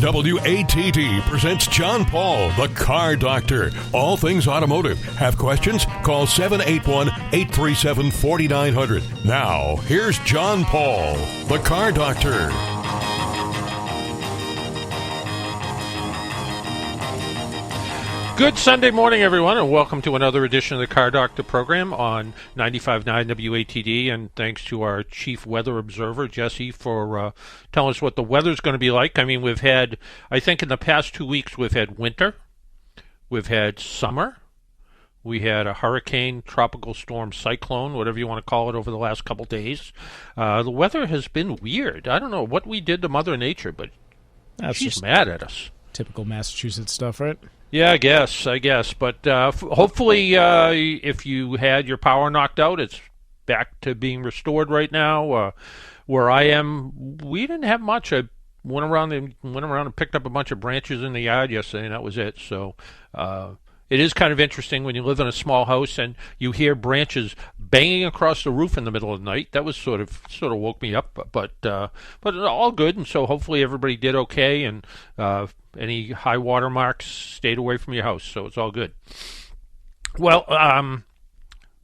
WATD presents John Paul, the Car Doctor. All things automotive. Have questions? Call 781-837-4900. Now, here's John Paul, the Car Doctor. Good Sunday morning, everyone, and welcome to another edition of the Car Doctor program on 95.9 WATD. And thanks to our chief weather observer, Jesse, for telling us what the weather's going to be like. I mean, we've had, I think in the past 2 weeks, we've had winter, we've had summer, we had a hurricane, tropical storm, cyclone, whatever you want to call it, over the last couple days. The weather has been weird. I don't know what we did to Mother Nature, but she's mad at us. Typical Massachusetts stuff, right? Yeah, I guess. But hopefully, if you had your power knocked out, it's back to being restored right now. Where I am, we didn't have much. I went around and picked up a bunch of branches in the yard yesterday, and that was it. So it is kind of interesting when you live in a small house and you hear branches banging across the roof in the middle of the night. That was sort of woke me up. But all good, and so hopefully everybody did okay, and any high water marks stayed away from your house, so it's all good. Well,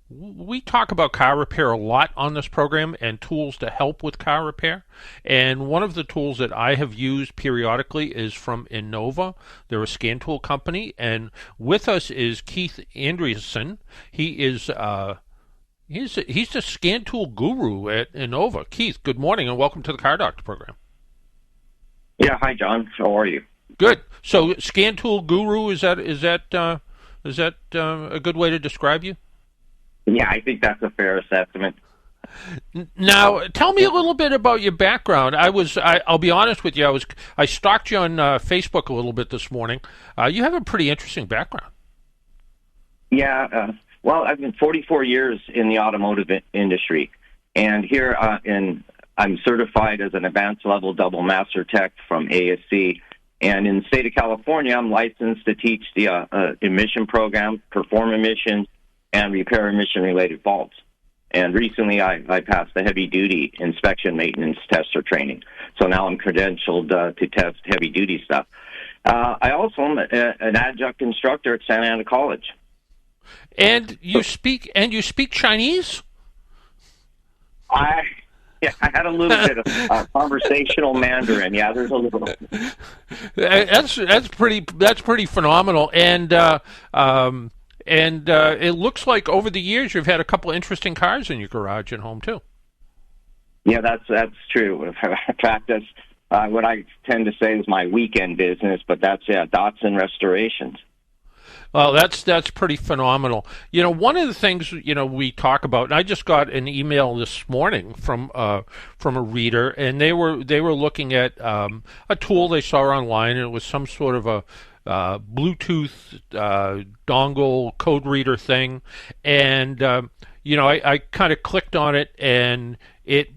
we talk about car repair a lot on this program and tools to help with car repair. And one of the tools that I have used periodically is from Innova. They're a scan tool company. And with us is Keith Andreessen. He is he's the scan tool guru at Innova. Keith, good morning and welcome to the Car Doctor program. Yeah, hi John. How are you? Good. So, scan tool guru, is that a good way to describe you? Yeah, I think that's a fair assessment. Now, tell me a little bit about your background. I'll be honest with you. I stalked you on Facebook a little bit this morning. You have a pretty interesting background. Yeah. Well, I've been 44 years in the automotive industry, and here I'm certified as an advanced level double master tech from ASC. And in the state of California, I'm licensed to teach the emission program, perform emissions, and repair emission-related faults. And recently, I passed the heavy-duty inspection maintenance tester training. So now I'm credentialed to test heavy-duty stuff. I also am an adjunct instructor at Santa Ana College. And you speak Chinese? Yeah, I had a little bit of conversational Mandarin. Yeah, there's a little. That's pretty phenomenal, and it looks like over the years you've had a couple interesting cars in your garage and home too. Yeah, that's true. In fact, that's what I tend to say is my weekend business, but that's Datsun restorations. Well, that's pretty phenomenal. You know, one of the things we talk about, and I just got an email this morning from a reader, and they were looking at a tool they saw online, and it was some sort of a Bluetooth dongle code reader thing, and I kind of clicked on it, and it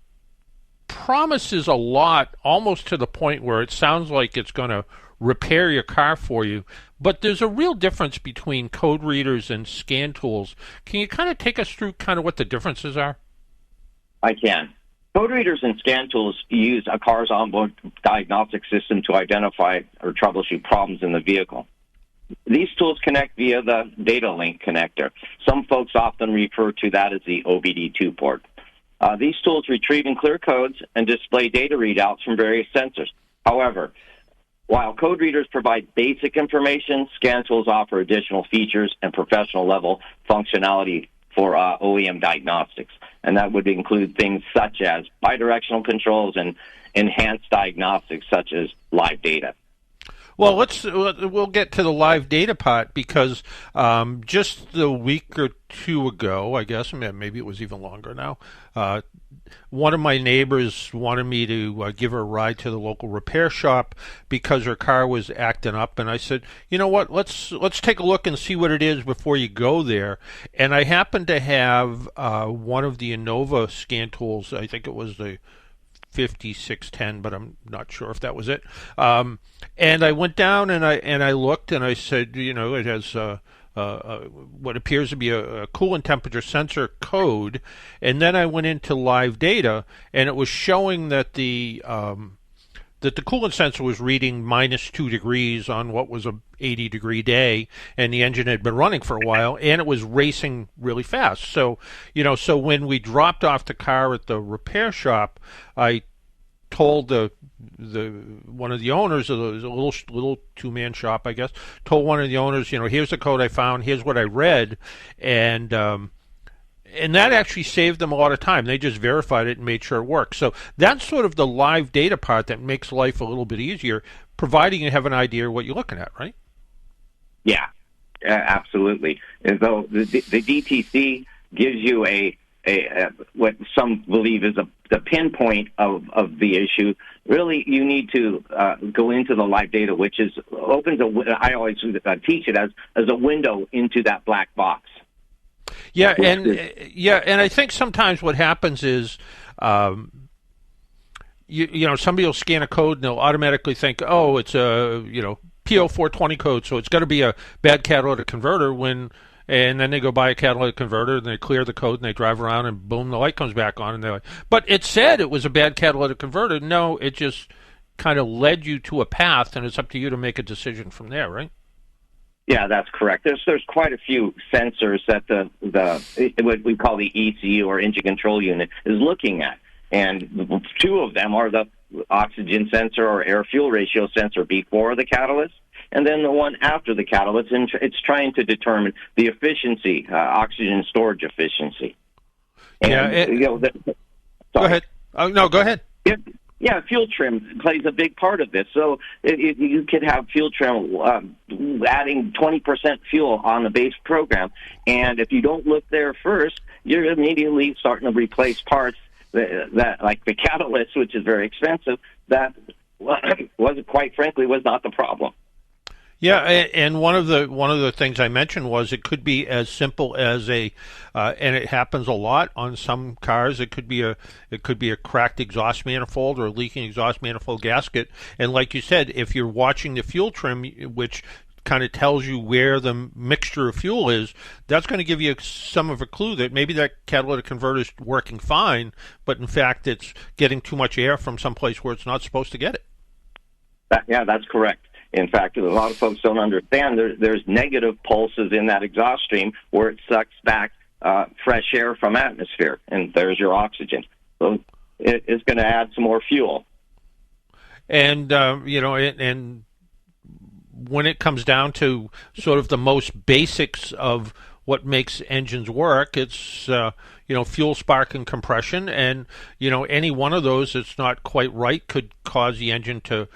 promises a lot, almost to the point where it sounds like it's going to repair your car for you. But there's a real difference between code readers and scan tools. Can you kind of take us through kind of what the differences are? I can. Code readers and scan tools use a car's onboard diagnostic system to identify or troubleshoot problems in the vehicle. These tools connect via the data link connector. Some folks often refer to that as the OBD2 port. These tools retrieve and clear codes and display data readouts from various sensors. However, while code readers provide basic information, scan tools offer additional features and professional-level functionality for OEM diagnostics. And that would include things such as bidirectional controls and enhanced diagnostics such as live data. Well, we'll get to the live data part because just the week or two ago, I guess, maybe it was even longer now, one of my neighbors wanted me to give her a ride to the local repair shop because her car was acting up, and I said, you know what, let's take a look and see what it is before you go there. And I happened to have one of the Innova scan tools. I think it was the 5610, but I'm not sure if that was it. And I went down and I looked and I said, it has what appears to be a coolant temperature sensor code, and then I went into live data, and it was showing that the that the coolant sensor was reading -2 degrees on what was a 80-degree day, and the engine had been running for a while, and it was racing really fast. So, so when we dropped off the car at the repair shop, I told the one of the owners of the little two-man shop, I guess, told one of the owners, here's the code I found, here's what I read, and that actually saved them a lot of time. They just verified it and made sure it worked. So that's sort of the live data part that makes life a little bit easier, providing you have an idea of what you're looking at, right? Yeah, absolutely. And so the DTC gives you a what some believe is the pinpoint of the issue. Really, you need to go into the live data, which opens I always teach it as a window into that black box. Yeah, and I think sometimes what happens is, somebody will scan a code and they'll automatically think, oh, it's a PO420 code, so it's got to be a bad catalytic converter. And then they go buy a catalytic converter and they clear the code and they drive around and boom, the light comes back on and they're like, but it said it was a bad catalytic converter. No, it just kind of led you to a path, and it's up to you to make a decision from there, right? Yeah, that's correct. There's quite a few sensors that what we call the ECU or engine control unit is looking at, and two of them are the oxygen sensor or air fuel ratio sensor before the catalyst, and then the one after the catalyst, and it's trying to determine the efficiency, oxygen storage efficiency. And, go ahead. Oh, no, go ahead. Yeah, fuel trim plays a big part of this. So you could have fuel trim adding 20% fuel on the base program, and if you don't look there first, you're immediately starting to replace parts that like the catalyst, which is very expensive, that was not the problem. Yeah, and one of the things I mentioned was it could be as simple as and it happens a lot on some cars. It could be a cracked exhaust manifold or a leaking exhaust manifold gasket. And like you said, if you're watching the fuel trim, which kind of tells you where the mixture of fuel is, that's going to give you some of a clue that maybe that catalytic converter is working fine, but in fact it's getting too much air from someplace where it's not supposed to get it. Yeah, that's correct. In fact, a lot of folks don't understand there's negative pulses in that exhaust stream where it sucks back fresh air from atmosphere, and there's your oxygen. So it's going to add some more fuel. And and when it comes down to sort of the most basics of what makes engines work, it's fuel, spark, and compression, and any one of those that's not quite right could cause the engine to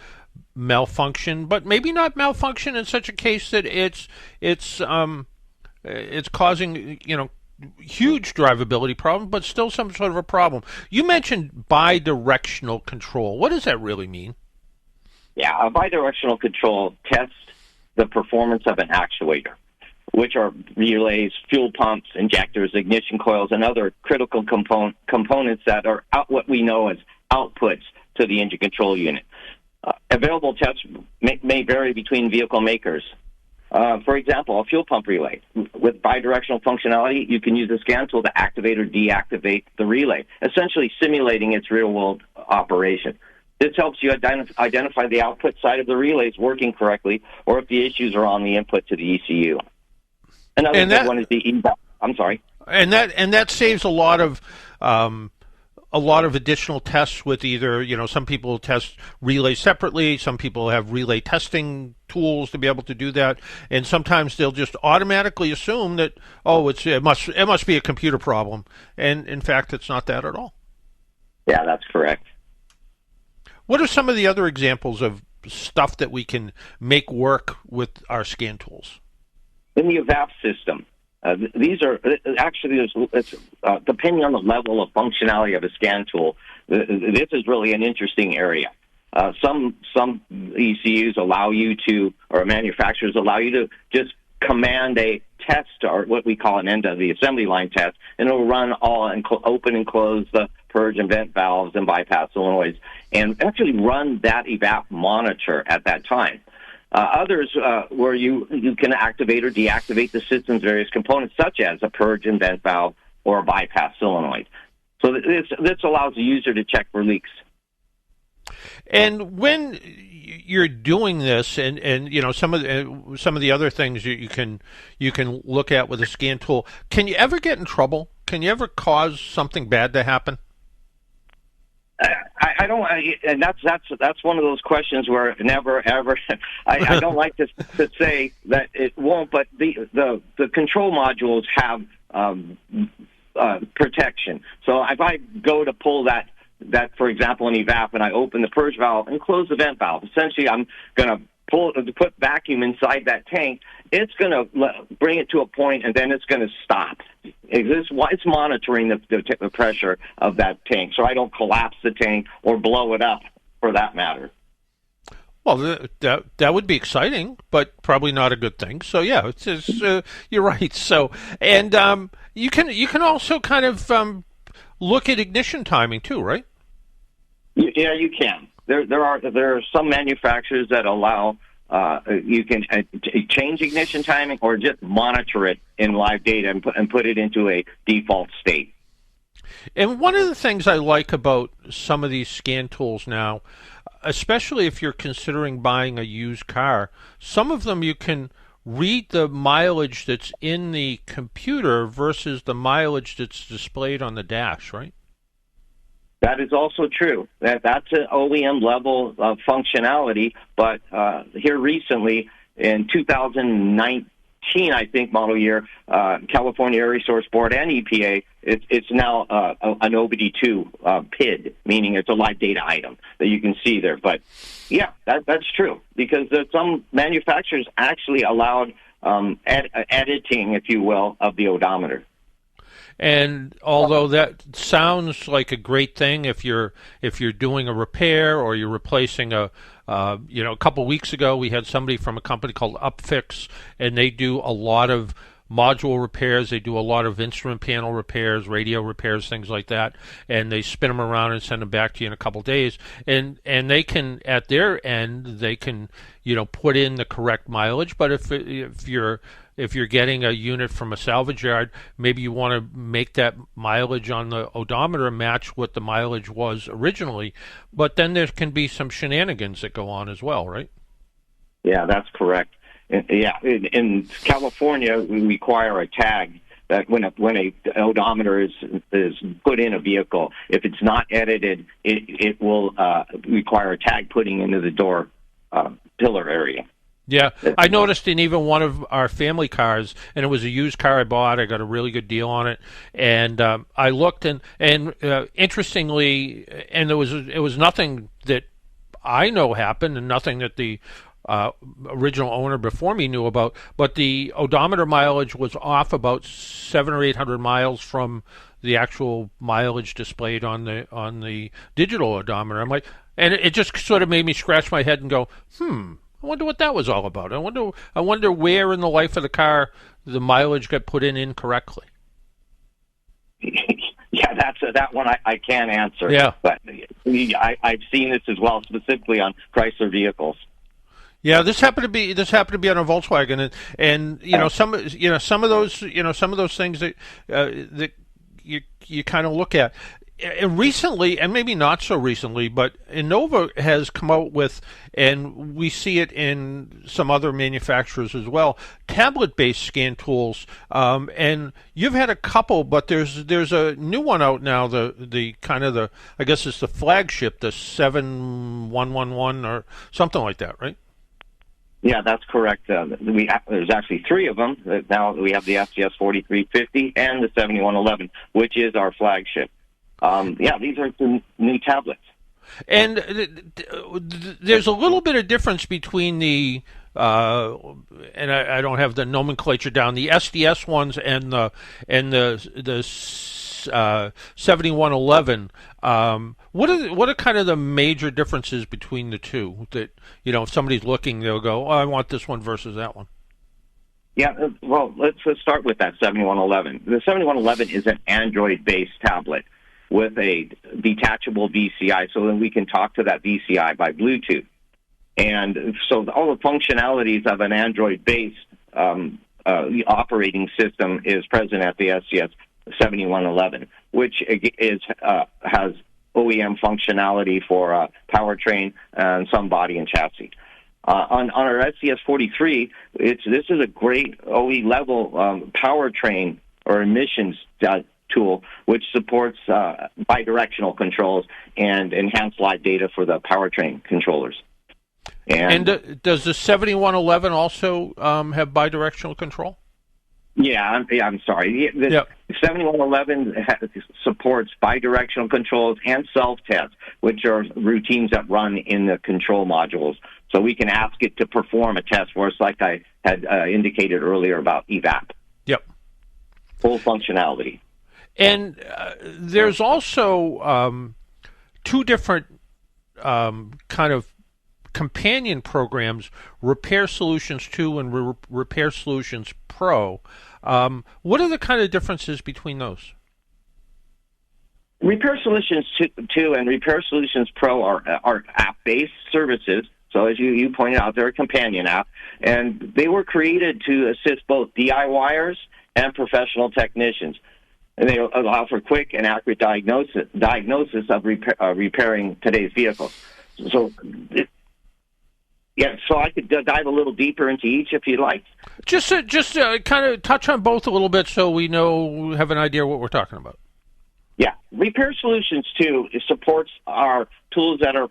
malfunction, but maybe not malfunction in such a case that it's causing huge drivability problem, but still some sort of a problem. You mentioned bidirectional control. What does that really mean? Yeah, a bidirectional control tests the performance of an actuator, which are relays, fuel pumps, injectors, ignition coils, and other critical components that are what we know as outputs to the engine control unit. Available tests may vary between vehicle makers. For example, a fuel pump relay. With bidirectional functionality, you can use a scan tool to activate or deactivate the relay, essentially simulating its real-world operation. This helps you identify the output side of the relays working correctly, or if the issues are on the input to the ECU. Another big one is the eval. I'm sorry. And that saves a lot of additional tests with either, some people test relays separately, some people have relay testing tools to be able to do that, and sometimes they'll just automatically assume that, it must be a computer problem, and in fact it's not that at all. Yeah, that's correct. What are some of the other examples of stuff that we can make work with our scan tools? In the EVAP system, these are actually, depending on the level of functionality of a scan tool, this is really an interesting area. Some ECUs allow you to, or manufacturers allow you to just command a test, or what we call an end of the assembly line test, and it'll run all and open and close the purge and vent valves and bypass solenoids, and actually run that EVAP monitor at that time. Others where you can activate or deactivate the system's various components, such as a purge and vent valve or a bypass solenoid. So this allows the user to check for leaks. And when you're doing this, and some of the other things you can look at with a scan tool, can you ever get in trouble? Can you ever cause something bad to happen? I don't, and that's one of those questions where never ever. I don't like to say that it won't, but the control modules have protection. So if I go to pull that for example, an evap, and I open the purge valve and close the vent valve, essentially I'm going to put vacuum inside that tank. It's going to bring it to a point, and then it's going to stop. It's monitoring the pressure of that tank, so I don't collapse the tank or blow it up, for that matter. Well, that would be exciting, but probably not a good thing. So yeah, you're right. So, and you can also kind of look at ignition timing too, right? Yeah, you can. There are some manufacturers that allow you can change ignition timing or just monitor it in live data and put it into a default state. And one of the things I like about some of these scan tools now, especially if you're considering buying a used car, some of them you can read the mileage that's in the computer versus the mileage that's displayed on the dash, right? That is also true. That's an OEM level of functionality, but here recently in 2019, I think, model year, California Air Resource Board and EPA, it's now an OBD2 PID, meaning it's a live data item that you can see there. But yeah, that's true, because some manufacturers actually allowed editing, if you will, of the odometer. And although that sounds like a great thing if you're doing a repair or you're replacing a couple weeks ago we had somebody from a company called Upfix, and they do a lot of module repairs, they do a lot of instrument panel repairs, radio repairs, things like that, and they spin them around and send them back to you in a couple days, and they can, at their end, they can put in the correct mileage. But if you're getting a unit from a salvage yard, maybe you want to make that mileage on the odometer match what the mileage was originally. But then there can be some shenanigans that go on as well, right? Yeah, that's correct. In California, we require a tag that when a odometer is put in a vehicle, if it's not edited, it will require a tag putting into the door pillar area. Yeah, I noticed in even one of our family cars, and it was a used car I bought. I got a really good deal on it, and I looked, and interestingly, and it was nothing that I know happened, and nothing that the original owner before me knew about, but the odometer mileage was off about 700 or 800 miles from the actual mileage displayed on the digital odometer. I'm like, and it just sort of made me scratch my head and go, I wonder what that was all about. I wonder where in the life of the car the mileage got put in incorrectly. Yeah, that one I can't answer. Yeah, but I've seen this as well, specifically on Chrysler vehicles. Yeah, this happened to be on a Volkswagen, and some of those things that you kind of look at. And recently, and maybe not so recently, but Innova has come out with, and we see it in some other manufacturers as well, tablet-based scan tools. And you've had a couple, but there's a new one out now. I guess it's the flagship, the 7111 or something like that, right? Yeah, that's correct. There's actually three of them. Now we have the SCS 4350 and the 7111, which is our flagship. These are the new tablets. And there's a little bit of difference between the, and I don't have the nomenclature down, the SDS ones and the 7111. What are kind of the major differences between the two that, if somebody's looking, they'll go, I want this one versus that one? Yeah, well, let's start with that 7111. The 7111 is an Android-based tablet with a detachable VCI, so then we can talk to that VCI by Bluetooth. And so all the functionalities of an Android-based operating system is present at the SCS 7111, which has OEM functionality for powertrain and some body and chassis. On our SCS 43, this is a great OE level powertrain or emissions tool, which supports bidirectional controls and enhanced live data for the powertrain controllers. And does the 7111 also have bidirectional control? Yeah, I'm sorry. The 7111 supports bidirectional controls and self-tests, which are routines that run in the control modules. So we can ask it to perform a test for us, like I had indicated earlier about EVAP. Yep. Full functionality. And there's also two different kind of companion programs, Repair Solutions 2 and Repair Solutions Pro. What are the kind of differences between those? Repair Solutions 2 and Repair Solutions Pro are app-based services. So as you pointed out, they're a companion app, and they were created to assist both DIYers and professional technicians. And they allow for quick and accurate diagnosis of repairing today's vehicles. So, so I could dive a little deeper into each if you'd like. Just kind of touch on both a little bit so we have an idea what we're talking about. Yeah. Repair Solutions 2 supports our tools that are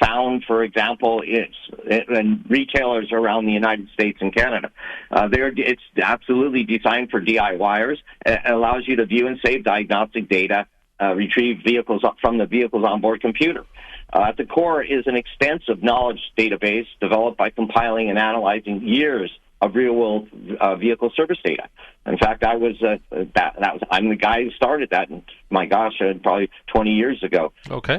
found, for example, in retailers around the United States and Canada. It's absolutely designed for DIYers. It allows you to view and save diagnostic data, retrieve vehicles from the vehicle's onboard computer. At the core is an extensive knowledge database developed by compiling and analyzing years of real-world vehicle service data. In fact, I'm the guy who started that. And my gosh, probably 20 years ago. Okay.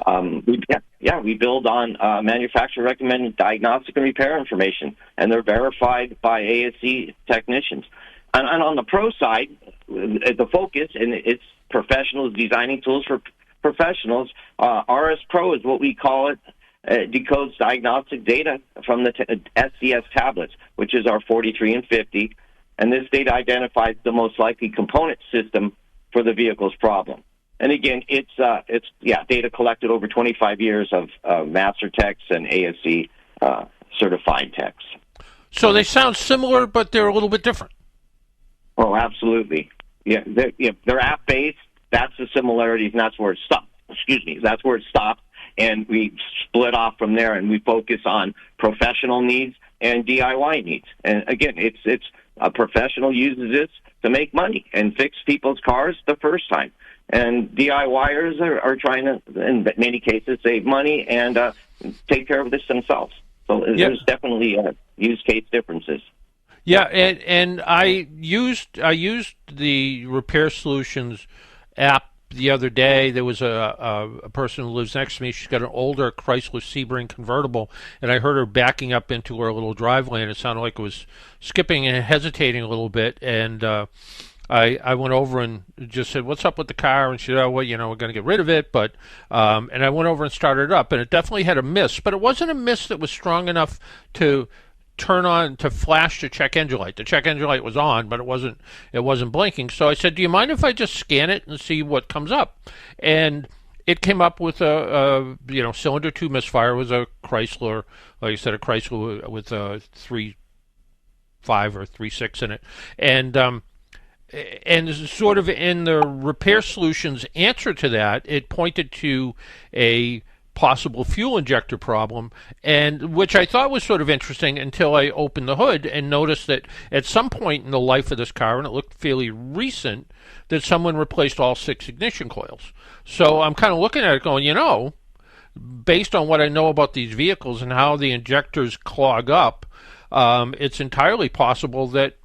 We build on manufacturer-recommended diagnostic and repair information, and they're verified by ASE technicians. And on the pro side, the focus, and it's professionals designing tools for professionals. RS Pro is what we call it. Decodes diagnostic data from the SCS tablets, which is our 43 and 50, and this data identifies the most likely component system for the vehicle's problem. And again, it's data collected over 25 years of master techs and ASE certified techs. So they sound similar, but they're a little bit different. Oh, absolutely. Yeah, they're app-based. That's the similarities, and that's where it stops. That's where it stops. And we split off from there, and we focus on professional needs and DIY needs. And again, it's a professional uses this to make money and fix people's cars the first time. And DIYers are trying to, in many cases, save money and take care of this themselves. So there's definitely use case differences. Yeah, and I used the Repair Solutions app the other day. There was a person who lives next to me. She's got an older Chrysler Sebring convertible, and I heard her backing up into her little drive lane. It sounded like it was skipping and hesitating a little bit, and I went over and just said, "What's up with the car?" And she said, "Oh, well, we're going to get rid of it." But and I went over and started it up, and it definitely had a miss, but it wasn't a miss that was strong enough to flash the check engine light. The check engine light was on, but it wasn't blinking. So I said, "Do you mind if I just scan it and see what comes up?" And it came up with a cylinder 2 misfire. It was a Chrysler, like I said, a Chrysler with a 3.5 or 3.6 in it, and sort of in the Repair Solutions answer to that, it pointed to a possible fuel injector problem, and which I thought was sort of interesting until I opened the hood and noticed that at some point in the life of this car, and it looked fairly recent, that someone replaced all 6 ignition coils. So I'm kind of looking at it going, based on what I know about these vehicles and how the injectors clog up, it's entirely possible that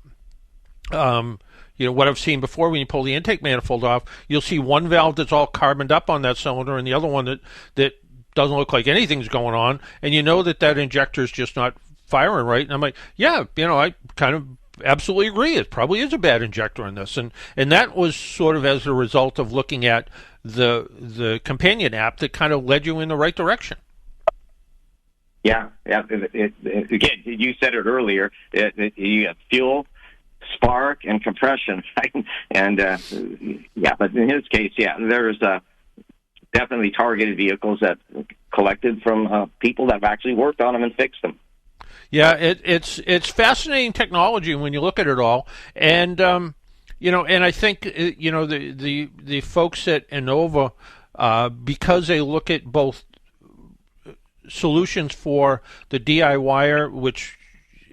what I've seen before, when you pull the intake manifold off, you'll see one valve that's all carboned up on that cylinder and the other one that doesn't look like anything's going on, and that injector is just not firing right. And I'm like, I kind of absolutely agree. It probably is a bad injector in this, and that was sort of as a result of looking at the companion app that kind of led you in the right direction. Yeah. Again, you said it earlier. You have fuel, spark, and compression, right? And but in his case, there's definitely targeted vehicles that collected from people that have actually worked on them and fixed them. Yeah, it's fascinating technology when you look at it all, and and I think the folks at Innova, because they look at both solutions for the DIYer, which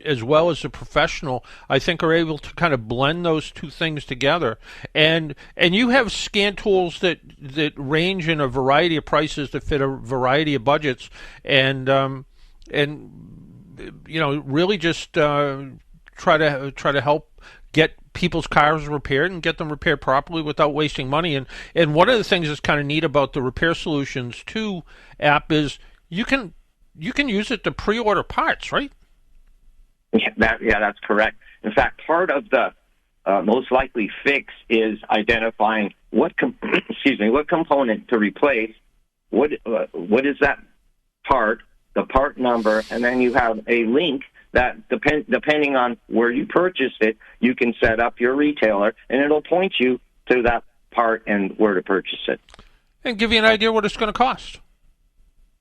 as well as the professional, I think are able to kind of blend those two things together. And you have scan tools that range in a variety of prices to fit a variety of budgets, and really just try to help get people's cars repaired and get them repaired properly without wasting money. And one of the things that's kind of neat about the Repair Solutions 2 app is you can use it to pre-order parts, right? Yeah, that's correct. In fact, part of the most likely fix is identifying what component to replace, what is that part, the part number, and then you have a link that depending on where you purchased it, you can set up your retailer, and it'll point you to that part and where to purchase it. And give you an idea what it's going to cost.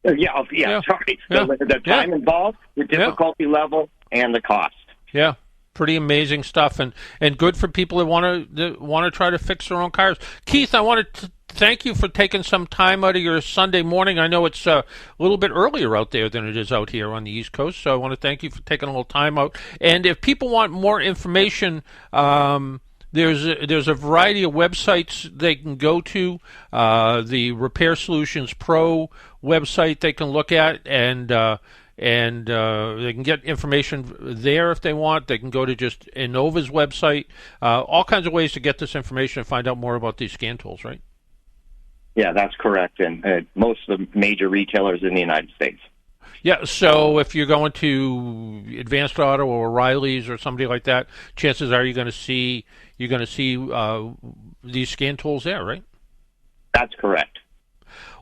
Sorry. Yeah. The time involved, the difficulty level, and the cost. Yeah, pretty amazing stuff, and good for people that want to try to fix their own cars. Keith, I wanted to thank you for taking some time out of your Sunday morning. I know it's a little bit earlier out there than it is out here on the East Coast, so I want to thank you for taking a little time out. And if people want more information, there's a variety of websites they can go to. The Repair Solutions Pro website they can look at, and they can get information there if they want. They can go to just Innova's website. All kinds of ways to get this information and find out more about these scan tools, right? Yeah, that's correct. And most of the major retailers in the United States. Yeah, so if you're going to Advanced Auto or O'Reilly's or somebody like that, chances are you're going to see these scan tools there, right? That's correct.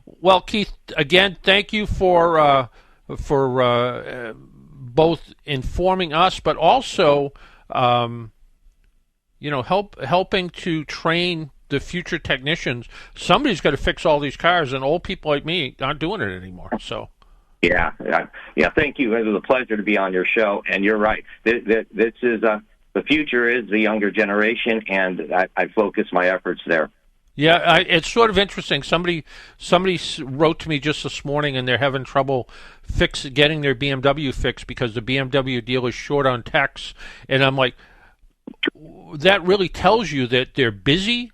Well, Keith, again, thank you for both informing us, but also, helping to train the future technicians. Somebody's got to fix all these cars, and old people like me aren't doing it anymore. So. Yeah. Thank you. It was a pleasure to be on your show, and you're right. This is the future is the younger generation, and I focus my efforts there. Yeah, it's sort of interesting. Somebody wrote to me just this morning, and they're having trouble getting their BMW fixed because the BMW dealer is short on techs. And I'm like, that really tells you that they're busy,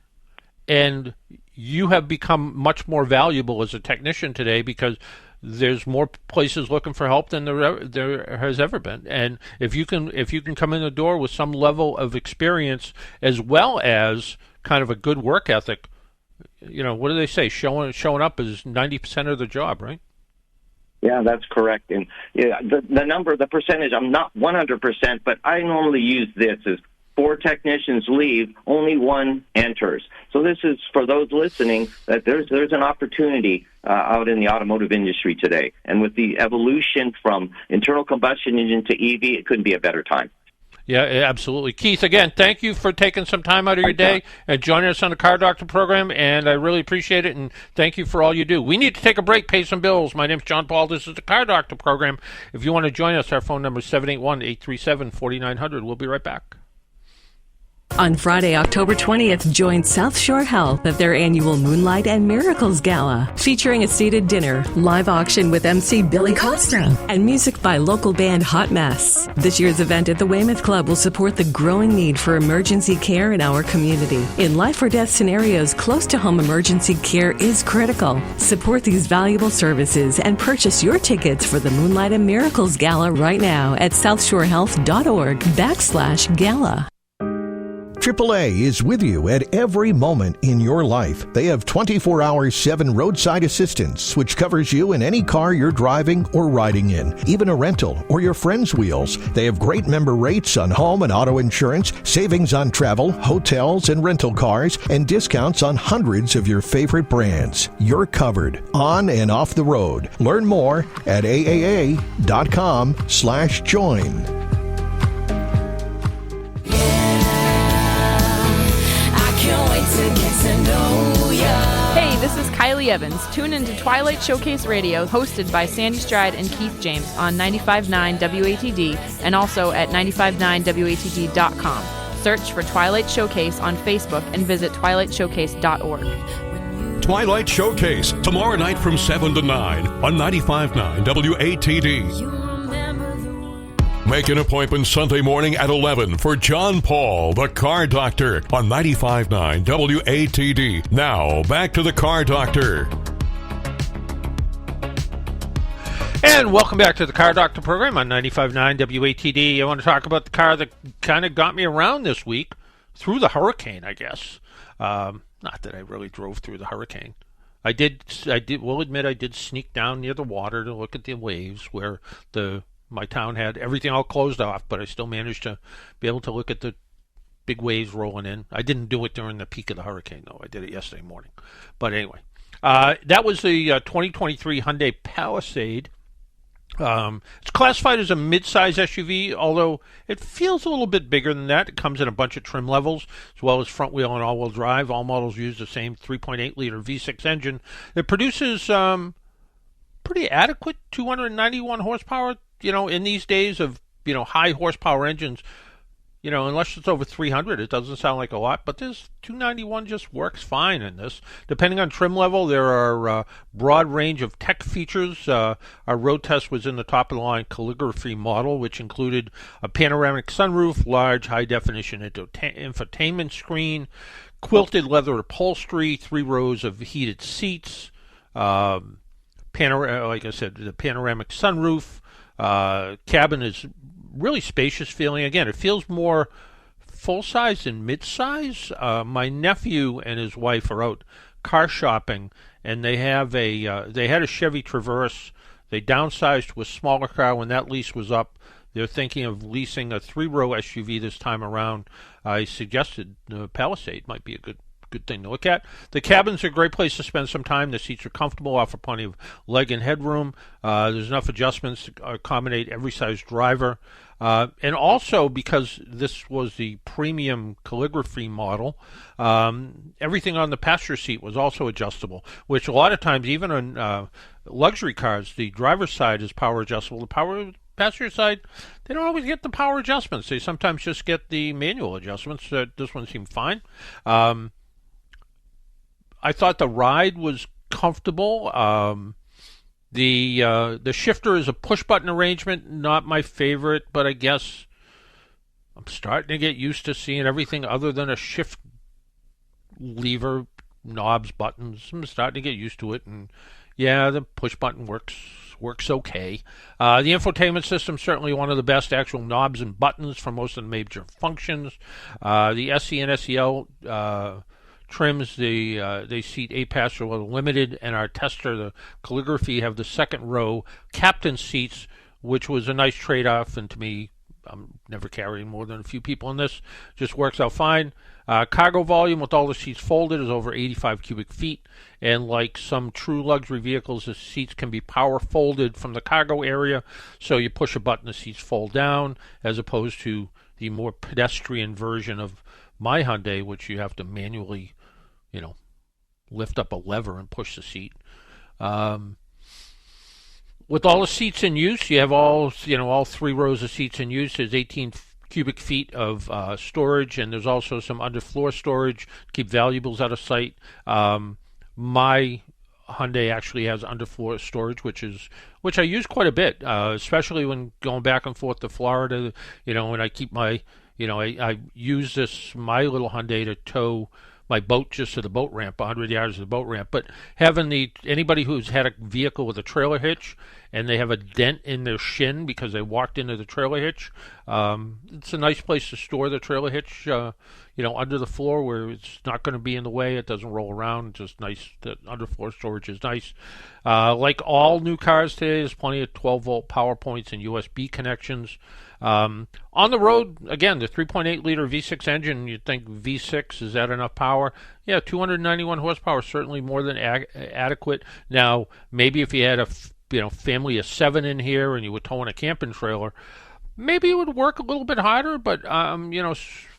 and you have become much more valuable as a technician today because there's more places looking for help than there has ever been. And if you can come in the door with some level of experience as well as kind of a good work ethic, what do they say? Showing up is 90% of the job, right? Yeah, that's correct. And the percentage, I'm not 100%, but I normally use this as 4 technicians leave, only 1 enters. So this is for those listening that there's an opportunity out in the automotive industry today. And with the evolution from internal combustion engine to EV, it couldn't be a better time. Yeah, absolutely. Keith, again, thank you for taking some time out of your day and joining us on the Car Doctor program, and I really appreciate it, and thank you for all you do. We need to take a break, pay some bills. My name's John Paul. This is the Car Doctor program. If you want to join us, our phone number is 781-837-4900. We'll be right back. On Friday, October 20th, join South Shore Health at their annual Moonlight and Miracles Gala, featuring a seated dinner, live auction with MC Billy Costa, and music by local band Hot Mess. This year's event at the Weymouth Club will support the growing need for emergency care in our community. In life or death scenarios, close to home emergency care is critical. Support these valuable services and purchase your tickets for the Moonlight and Miracles Gala right now at southshorehealth.org/gala. AAA is with you at every moment in your life. They have 24/7 roadside assistance, which covers you in any car you're driving or riding in, even a rental or your friend's wheels. They have great member rates on home and auto insurance, savings on travel, hotels, and rental cars, and discounts on hundreds of your favorite brands. You're covered on and off the road. Learn more at aaa.com/join. this is Kylie Evans. Tune into Twilight Showcase Radio, hosted by Sandy Stride and Keith James on 95.9 WATD and also at 959WATD.com. Search for Twilight Showcase on Facebook and visit twilightshowcase.org. Twilight Showcase, tomorrow night from 7 to 9 on 95.9 WATD. Make an appointment Sunday morning at 11 for John Paul, the Car Doctor, on 95.9 WATD. Now, back to the Car Doctor. And welcome back to the Car Doctor program on 95.9 WATD. I want to talk about the car that kind of got me around this week through the hurricane, I guess. Not that I really drove through the hurricane. Will admit I did sneak down near the water to look at the waves where my town had everything all closed off, but I still managed to be able to look at the big waves rolling in. I didn't do it during the peak of the hurricane, though. I did it yesterday morning. But anyway, that was the 2023 Hyundai Palisade. It's classified as a mid-size SUV, although it feels a little bit bigger than that. It comes in a bunch of trim levels, as well as front-wheel and all-wheel drive. All models use the same 3.8-liter V6 engine. It produces pretty adequate 291 horsepower. In these days of, high horsepower engines, unless it's over 300, it doesn't sound like a lot, but this 291 just works fine in this. Depending on trim level, there are a broad range of tech features. Our road test was in the top-of-the-line calligraphy model, which included a panoramic sunroof, large high-definition infotainment screen, quilted leather upholstery, 3 rows of heated seats, like I said, the panoramic sunroof. Cabin is really spacious feeling. Again, it feels more full-size than mid-size. My nephew and his wife are out car shopping, and they had a Chevy Traverse. They downsized to a smaller car when that lease was up. They're thinking of leasing a 3-row SUV this time around. I suggested the Palisade might be a good thing to look at. The cabin's a great place to spend some time. The seats are comfortable, offer plenty of leg and headroom. There's enough adjustments to accommodate every size driver. And also, because this was the premium calligraphy model, everything on the passenger seat was also adjustable, which a lot of times, even on luxury cars, the driver's side is power adjustable. The passenger side, they don't always get the power adjustments. They sometimes just get the manual adjustments. This one seemed fine. I thought the ride was comfortable. The shifter is a push-button arrangement, not my favorite, but I guess I'm starting to get used to seeing everything other than a shift lever, knobs, buttons. I'm starting to get used to it, and yeah, the push-button works okay. The infotainment system certainly one of the best actual knobs and buttons for most of the major functions. The SE and SEL trims, they seat 8 passenger level limited, and our tester, the calligraphy, have the second row captain seats, which was a nice trade-off, and to me, I'm never carrying more than a few people in this. Just works out fine. Cargo volume with all the seats folded is over 85 cubic feet, and like some true luxury vehicles, the seats can be power folded from the cargo area, so you push a button, the seats fold down, as opposed to the more pedestrian version of my Hyundai, which you have to manually lift up a lever and push the seat. With all the seats in use, you have all 3 rows of seats in use. There's 18 cubic feet of storage, and there's also some underfloor storage to keep valuables out of sight. My Hyundai actually has underfloor storage, which I use quite a bit, especially when going back and forth to Florida. When I keep my, I use my little Hyundai to tow my boat just to the boat ramp, 100 yards to the boat ramp. But having anybody who's had a vehicle with a trailer hitch and they have a dent in their shin because they walked into the trailer hitch, it's a nice place to store the trailer hitch, under the floor where it's not going to be in the way. It doesn't roll around. It's just nice. The underfloor storage is nice. Like all new cars today, there's plenty of 12-volt power points and USB connections. On the road, again, the 3.8-liter V6 engine, you'd think V6, is that enough power? Yeah, 291 horsepower, certainly more than adequate. Now, maybe if you had a family of 7 in here and you were towing a camping trailer, maybe it would work a little bit harder, but,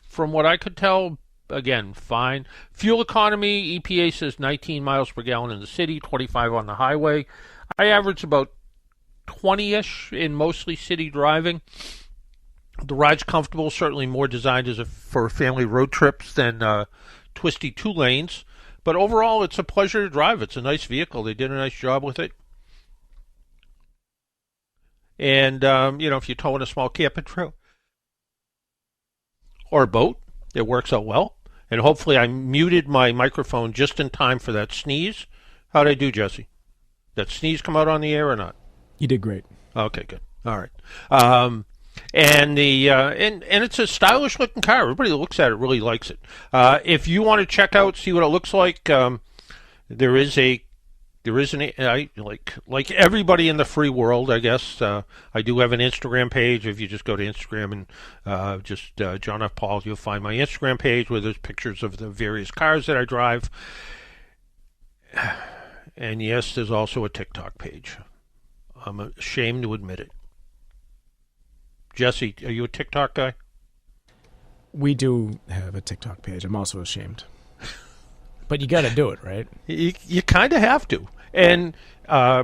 from what I could tell, again, fine. Fuel economy, EPA says 19 miles per gallon in the city, 25 on the highway. I average about 20-ish in mostly city driving. The ride's comfortable, certainly more designed for family road trips than twisty two lanes. But overall, it's a pleasure to drive. It's a nice vehicle. They did a nice job with it. And, if you're towing a small camping trailer or a boat, it works out well. And hopefully I muted my microphone just in time for that sneeze. How'd I do, Jesse? That sneeze come out on the air or not? You did great. Okay, good. All right. And it's a stylish looking car. Everybody that looks at it really likes it. If you want to check out, see what it looks like, there is like everybody in the free world, I guess. I do have an Instagram page. If you just go to Instagram and just John F. Paul, you'll find my Instagram page where there's pictures of the various cars that I drive. And yes, there's also a TikTok page. I'm ashamed to admit it. Jesse, are you a TikTok guy? We do have a TikTok page. I'm also ashamed. But you got to do it, right? You kind of have to. And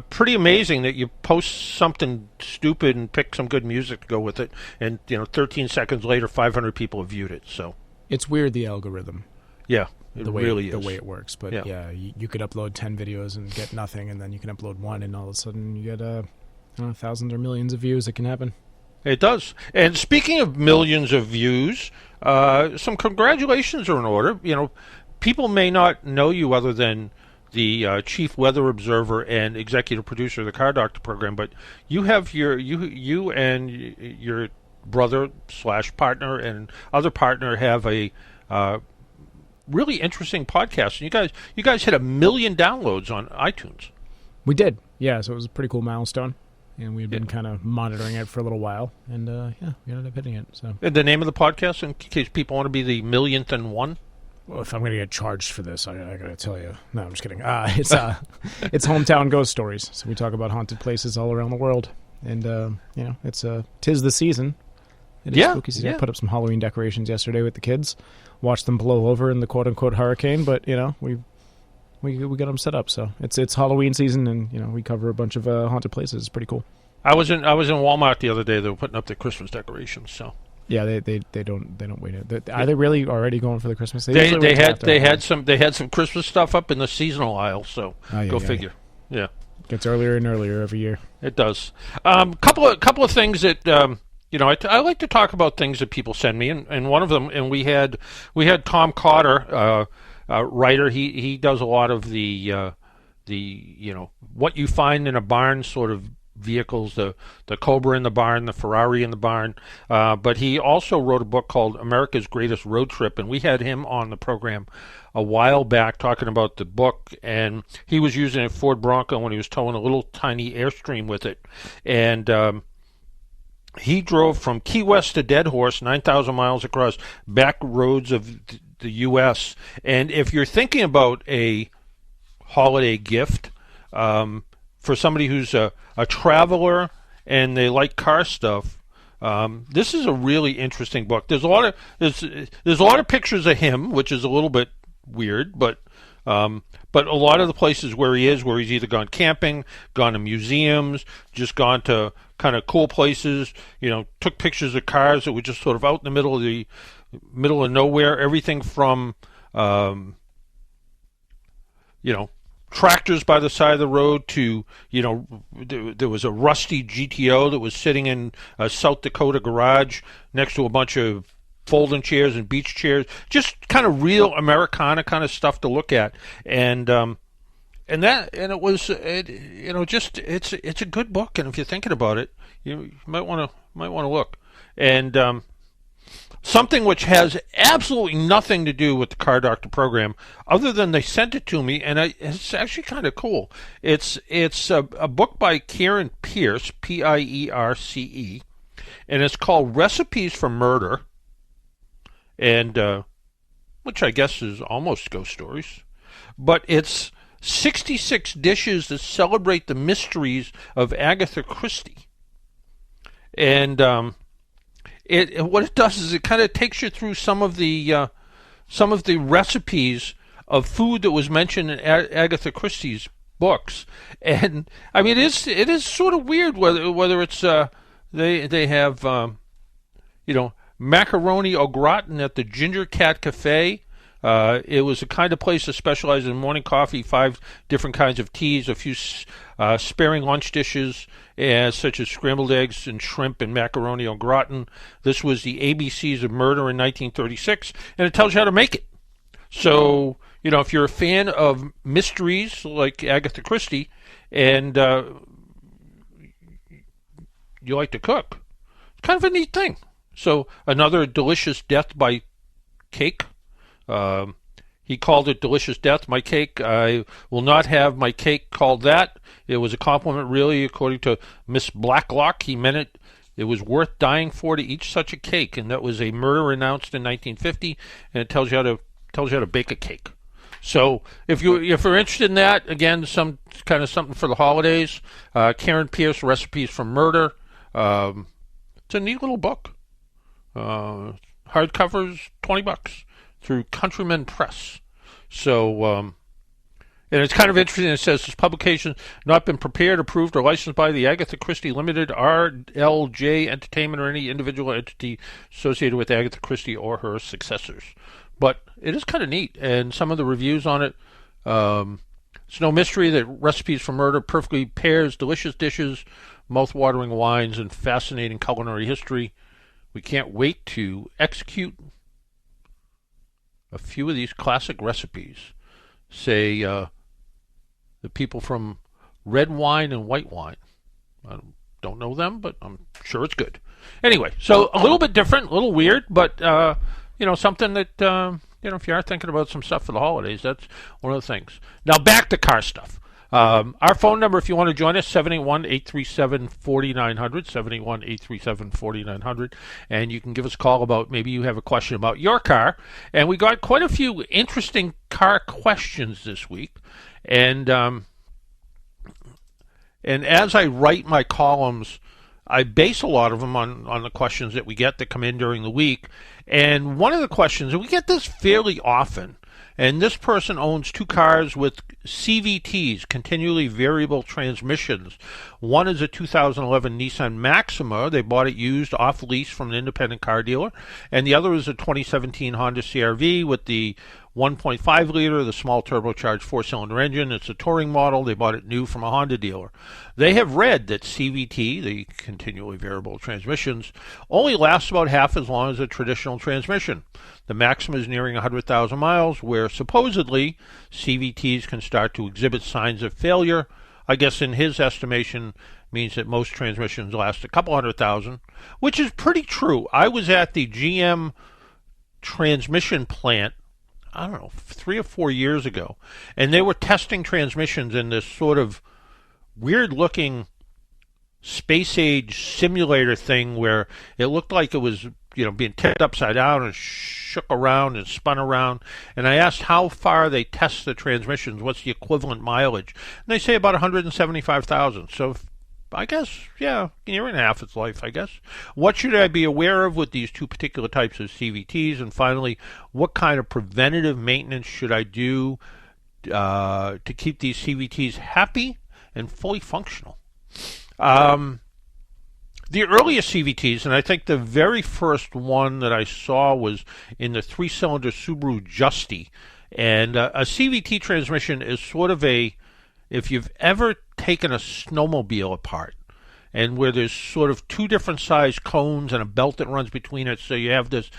pretty amazing that you post something stupid and pick some good music to go with it, and 13 seconds later, 500 people have viewed it. So it's weird, the algorithm. Yeah, it really is the way it works. But yeah, you could upload 10 videos and get nothing, and then you can upload one, and all of a sudden you get thousands or millions of views. It can happen. It does. And speaking of millions of views, some congratulations are in order. People may not know you other than the chief weather observer and executive producer of the Car Doctor program, but you have you and your brother / partner and other partner have a really interesting podcast. And you guys hit 1 million downloads on iTunes. We did, yeah. So it was a pretty cool milestone. And we've been kind of monitoring it for a little while, and we ended up hitting it. So, and the name of the podcast, in case people want to be the millionth and one. Well, if I'm going to get charged for this, I got to tell you. No, I'm just kidding. It's Hometown Ghost Stories. So we talk about haunted places all around the world, and it's 'tis the season. It is spooky season. Yeah. I put up some Halloween decorations yesterday with the kids. Watched them blow over in the quote unquote hurricane, but we got them set up, so it's Halloween season, and we cover a bunch of haunted places. It's pretty cool. I was in Walmart the other day. They were putting up their Christmas decorations. So yeah, they don't wait. Are they really already going for the Christmas? They had some Christmas stuff up in the seasonal aisle. So go figure. Yeah, gets earlier and earlier every year. It does. Couple of things that I like to talk about things that people send me, and one of them, and we had Tom Cotter. Writer, he does a lot of the what you find in a barn sort of vehicles, the Cobra in the barn, the Ferrari in the barn, but he also wrote a book called America's Greatest Road Trip, and we had him on the program a while back talking about the book, and he was using a Ford Bronco when he was towing a little tiny Airstream with it, and he drove from Key West to Dead Horse, 9,000 miles across back roads of the U.S. And if you're thinking about a holiday gift for somebody who's a traveler and they like car stuff, this is a really interesting book. There's a lot of pictures of him, which is a little bit weird, but a lot of the places where he's either gone camping, gone to museums, just gone to kind of cool places, took pictures of cars that were just sort of out in the middle of nowhere, everything from tractors by the side of the road to there was a rusty GTO that was sitting in a South Dakota garage next to a bunch of folding chairs and beach chairs, just kind of real Americana kind of stuff to look at, and it was it's a good book, and if you're thinking about it, you might want to look. And something which has absolutely nothing to do with the Car Doctor program, other than they sent it to me, and it's actually kind of cool. It's a book by Karen Pierce, Pierce, and it's called Recipes for Murder, and which I guess is almost ghost stories, but it's 66 dishes that celebrate the mysteries of Agatha Christie, and what it does is it kind of takes you through some of the some of the recipes of food that was mentioned in Agatha Christie's books, and I mean it is sort of weird whether it's they have macaroni au gratin at the Ginger Cat Cafe. It was a kind of place that specialized in morning coffee, 5 different kinds of teas, a few sparing lunch dishes, such as scrambled eggs and shrimp and macaroni au gratin. This was the ABCs of Murder in 1936, and it tells you how to make it. So, if you're a fan of mysteries like Agatha Christie and you like to cook, it's kind of a neat thing. So, another delicious death by cake. He called it Delicious Death, my cake. I will not have my cake called that. It was a compliment, really, according to Miss Blacklock. He meant it. It was worth dying for to eat such a cake, and that was a murder announced in 1950, and it tells you how to bake a cake. So if you're interested in that, again, some kind of something for the holidays. Karen Pierce, Recipes for Murder. It's a neat little book. Hardcovers, $20 through Countryman Press. So, and it's kind of interesting. It says this publication not been prepared, approved, or licensed by the Agatha Christie Limited, RLJ Entertainment, or any individual entity associated with Agatha Christie or her successors. But it is kind of neat, and some of the reviews on it. It's no mystery that Recipes for Murder perfectly pairs delicious dishes, mouth-watering wines, and fascinating culinary history. We can't wait to execute a few of these classic recipes. Say, the people from Red Wine and White Wine. I don't know them, but I'm sure it's good. Anyway, so a little bit different, a little weird, but something that if you are thinking about some stuff for the holidays, that's one of the things. Now back to car stuff. Our phone number, if you want to join us, 781-837-4900, 781-837-4900, and you can give us a call about maybe you have a question about your car. And we got quite a few interesting car questions this week, and as I write my columns, I base a lot of them on the questions that we get that come in during the week. And one of the questions, and we get this fairly often, and this person owns 2 cars with CVTs, continually variable transmissions. One is a 2011 Nissan Maxima. They bought it used off lease from an independent car dealer. And the other is a 2017 Honda CR-V with the 1.5 liter, the small turbocharged 4-cylinder engine. It's a touring model. They bought it new from a Honda dealer. They have read that CVT, the continually variable transmissions, only lasts about half as long as a traditional transmission. The Maxima is nearing 100,000 miles, where supposedly CVTs can start to exhibit signs of failure. I guess in his estimation means that most transmissions last a couple 100,000, which is pretty true. I was at the GM transmission plant, I don't know, 3 or 4 years ago, and they were testing transmissions in this sort of weird-looking space-age simulator thing where it looked like it was, being tipped upside down and shook around and spun around. And I asked how far they test the transmissions, what's the equivalent mileage, and they say about 175,000. So I guess, yeah, a year and a half its life, I guess. What should I be aware of with these 2 particular types of CVTs? And finally, what kind of preventative maintenance should I do to keep these CVTs happy and fully functional? The earliest CVTs, and I think the very first one that I saw was in the 3-cylinder Subaru Justy. And a CVT transmission is sort of if you've ever taken a snowmobile apart, and where there's sort of 2 different size cones and a belt that runs between it, so you have this,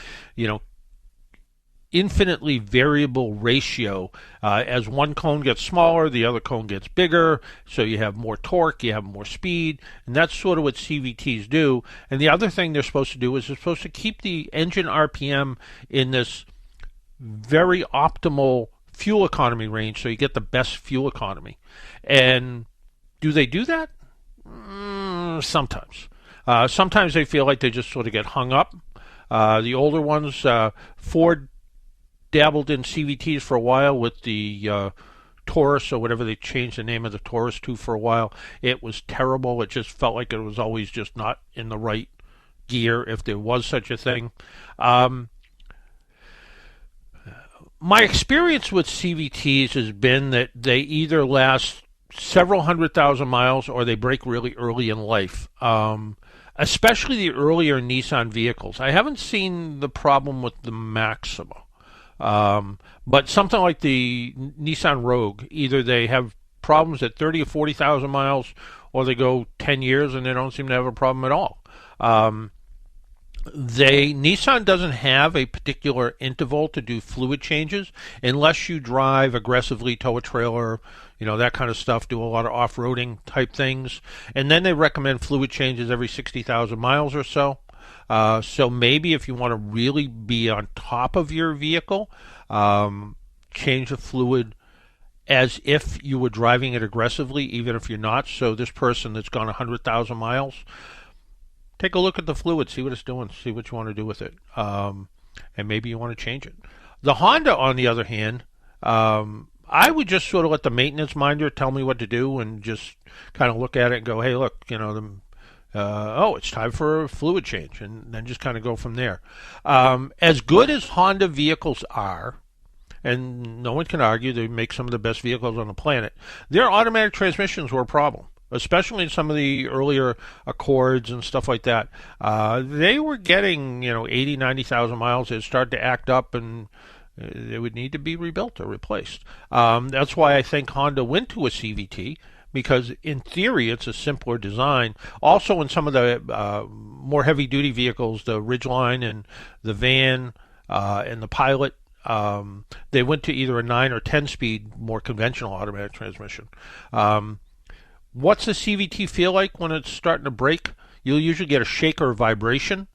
infinitely variable ratio. As one cone gets smaller, the other cone gets bigger, so you have more torque, you have more speed, and that's sort of what CVTs do. And the other thing they're supposed to do is they're supposed to keep the engine RPM in this very optimal fuel economy range, so you get the best fuel economy. And do they do that? Sometimes. Sometimes they feel like they just sort of get hung up. The older ones, Ford dabbled in CVTs for a while with the Taurus, or whatever they changed the name of the Taurus to for a while. It was terrible. It just felt like it was always just not in the right gear, if there was such a thing. My experience with CVTs has been that they either last several 100,000 miles or they break really early in life, especially the earlier Nissan vehicles. I haven't seen the problem with the Maxima, but something like the Nissan Rogue, either they have problems at 30 or 40,000 miles, or they go 10 years and they don't seem to have a problem at all. Nissan doesn't have a particular interval to do fluid changes unless you drive aggressively, tow a trailer, that kind of stuff, do a lot of off-roading type things. And then they recommend fluid changes every 60,000 miles or so. So maybe if you want to really be on top of your vehicle, change the fluid as if you were driving it aggressively, even if you're not. So this person that's gone 100,000 miles, take a look at the fluid, see what it's doing, see what you want to do with it, and maybe you want to change it. The Honda, on the other hand, I would just sort of let the maintenance minder tell me what to do and just kind of look at it and go, hey, look, it's time for a fluid change, and then just kind of go from there. As good as Honda vehicles are, and no one can argue they make some of the best vehicles on the planet, their automatic transmissions were a problem, especially in some of the earlier Accords and stuff like that. They were getting, 80, 90,000 miles. They'd start to act up, and they would need to be rebuilt or replaced. That's why I think Honda went to a CVT, because in theory it's a simpler design. Also, in some of the more heavy-duty vehicles, the Ridgeline and the van and the Pilot, they went to either a 9 or 10-speed, more conventional automatic transmission. What's the CVT feel like when it's starting to break? You'll usually get a shake or a vibration.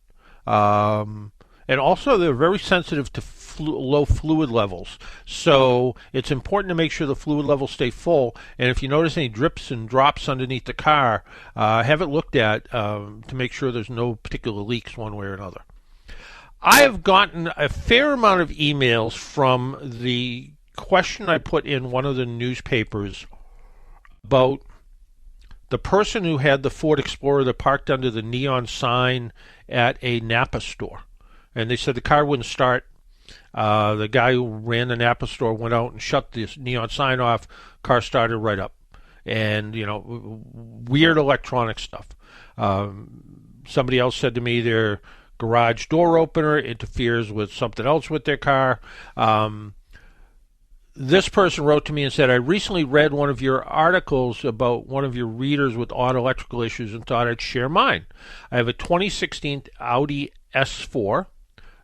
And also, they're very sensitive to low fluid levels. So it's important to make sure the fluid levels stay full. And if you notice any drips and drops underneath the car, have it looked at to make sure there's no particular leaks one way or another. I have gotten a fair amount of emails from the question I put in one of the newspapers about the person who had the Ford Explorer that parked under the neon sign at a Napa store. And they said the car wouldn't start. The guy who ran the Napa store went out and shut this neon sign off. Car started right up. And, weird electronic stuff. Somebody else said to me their garage door opener interferes with something else with their car. This person wrote to me and said, I recently read one of your articles about one of your readers with auto electrical issues and thought I'd share mine. I have a 2016 Audi S4,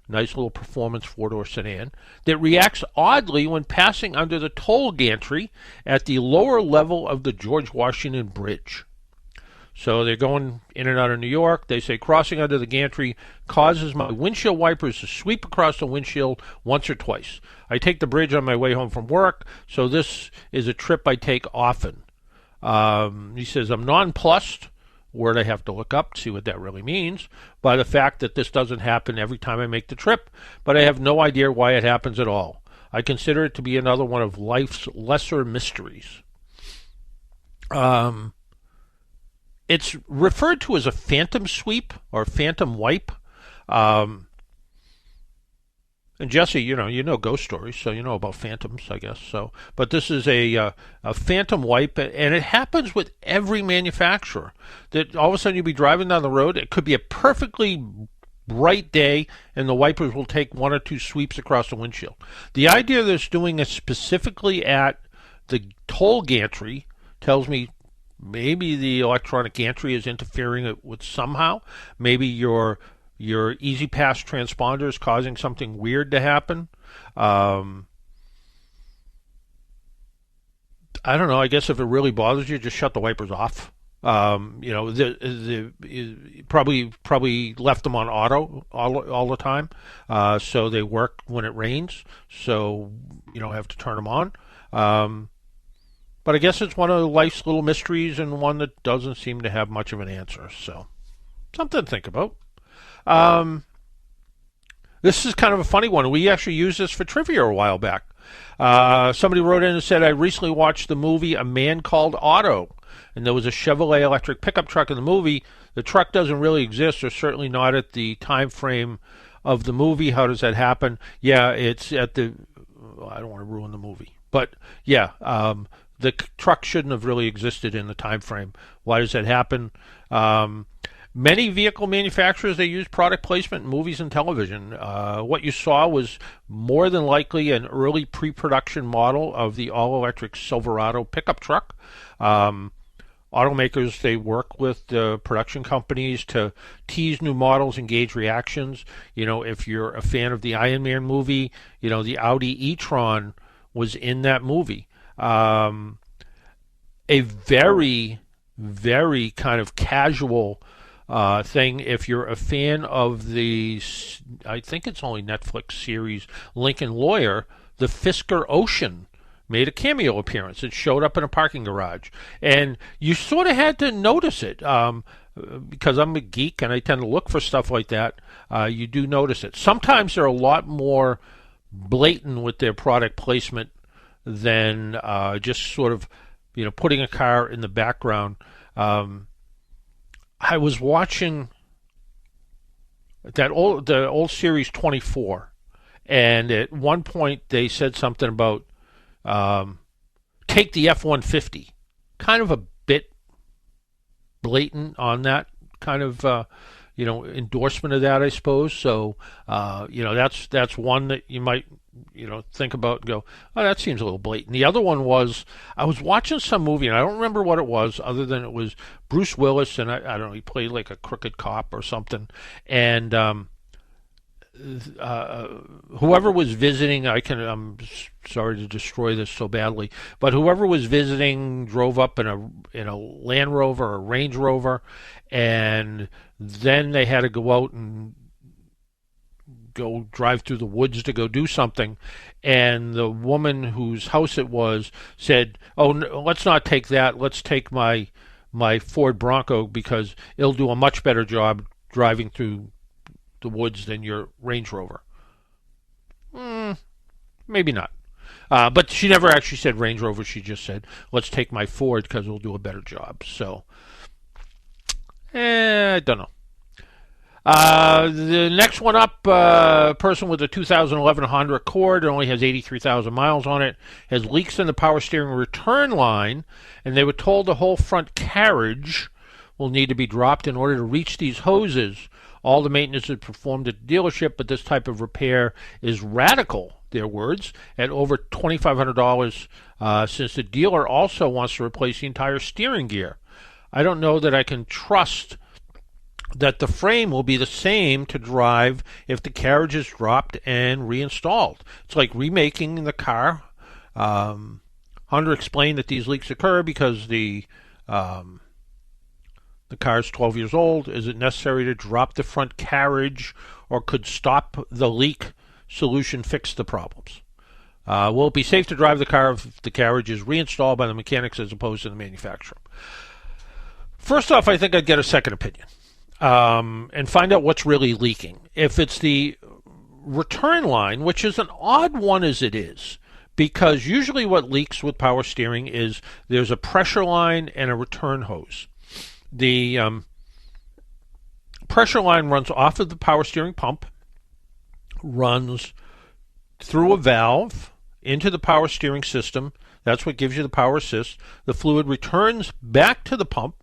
nice little performance four-door sedan, that reacts oddly when passing under the toll gantry at the lower level of the George Washington Bridge. So they're going in and out of New York. They say crossing under the gantry causes my windshield wipers to sweep across the windshield once or twice. I take the bridge on my way home from work, so this is a trip I take often. He says, I'm nonplussed, word I have to look up to see what that really means, by the fact that this doesn't happen every time I make the trip, but I have no idea why it happens at all. I consider it to be another one of life's lesser mysteries. It's referred to as a phantom sweep or phantom wipe. And Jesse, you know ghost stories, so you know about phantoms, I guess. So, but this is a phantom wipe, and it happens with every manufacturer. That all of a sudden you'll be driving down the road. It could be a perfectly bright day, and the wipers will take one or two sweeps across the windshield. The idea that it's doing it specifically at the toll gantry tells me maybe the electronic gantry is interfering with somehow. Maybe your Easy Pass transponder is causing something weird to happen. I don't know. I guess if it really bothers you, just shut the wipers off. Probably left them on auto all the time, so they work when it rains. So you don't have to turn them on. But I guess it's one of life's little mysteries and one that doesn't seem to have much of an answer. So, something to think about. This is kind of a funny one. We actually used this for trivia a while back. Somebody wrote in and said, I recently watched the movie A Man Called Otto, and there was a Chevrolet electric pickup truck in the movie. The truck doesn't really exist, or certainly not at the time frame of the movie. How does that happen? Yeah, it's at the I don't want to ruin the movie. But yeah, the truck shouldn't have really existed in the time frame. Why does that happen? Many vehicle manufacturers, they use product placement in movies and television. What you saw was more than likely an early pre-production model of the all-electric Silverado pickup truck. Automakers, they work with the production companies to tease new models and gauge reactions. If you're a fan of the Iron Man movie, the Audi e-tron was in that movie. A very, very kind of casual thing, if you're a fan of the, I think it's only Netflix series, Lincoln Lawyer, the Fisker Ocean made a cameo appearance. It showed up in a parking garage. And you sort of had to notice it. Because I'm a geek and I tend to look for stuff like that, you do notice it. Sometimes they're a lot more blatant with their product placement than just sort of, putting a car in the background. I was watching the old series 24, and at one point they said something about take the F-150, kind of a bit blatant on that kind of endorsement of that, I suppose. So that's one that you might think about and go, oh, that seems a little blatant. The other one was, I was watching some movie and I don't remember what it was, other than it was Bruce Willis, and I don't know, he played like a crooked cop or something, and whoever was visiting, I'm sorry to destroy this so badly, but whoever was visiting drove up in a Land Rover or Range Rover, and then they had to go out and go drive through the woods to go do something, and the woman whose house it was said, oh, no, let's not take that, let's take my Ford Bronco, because it'll do a much better job driving through the woods than your Range Rover. Maybe not. But she never actually said Range Rover. She just said, let's take my Ford because it'll do a better job. So, I don't know. The next one up, a person with a 2011 Honda Accord, it only has 83,000 miles on it, has leaks in the power steering return line, and they were told the whole front carriage will need to be dropped in order to reach these hoses. All the maintenance is performed at the dealership, but this type of repair is radical, their words, at over $2,500, since the dealer also wants to replace the entire steering gear. I don't know that I can trust that the frame will be the same to drive if the carriage is dropped and reinstalled. It's like remaking the car. Honda explained that these leaks occur because the car is 12 years old. Is it necessary to drop the front carriage, or could stop the leak solution fix the problems? Will it be safe to drive the car if the carriage is reinstalled by the mechanics as opposed to the manufacturer? First off, I think I'd get a second opinion and find out what's really leaking. If it's the return line, which is an odd one as it is, because usually what leaks with power steering is there's a pressure line and a return hose. The pressure line runs off of the power steering pump, runs through a valve into the power steering system. That's what gives you the power assist. The fluid returns back to the pump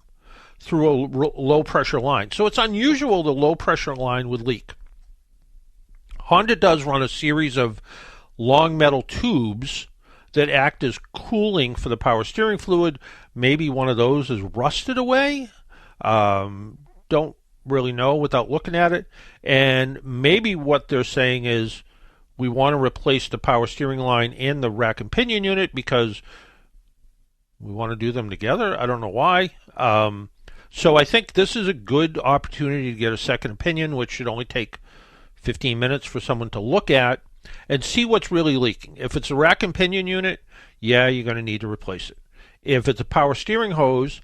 through a low pressure line. So it's unusual the low pressure line would leak. Honda does run a series of long metal tubes that act as cooling for the power steering fluid. Maybe one of those is rusted away. Don't really know without looking at it. And maybe what they're saying is we want to replace the power steering line and the rack and pinion unit because we want to do them together. I don't know why. So I think this is a good opportunity to get a second opinion, which should only take 15 minutes for someone to look at and see what's really leaking. If it's a rack and pinion unit, yeah, you're going to need to replace it. If it's a power steering hose,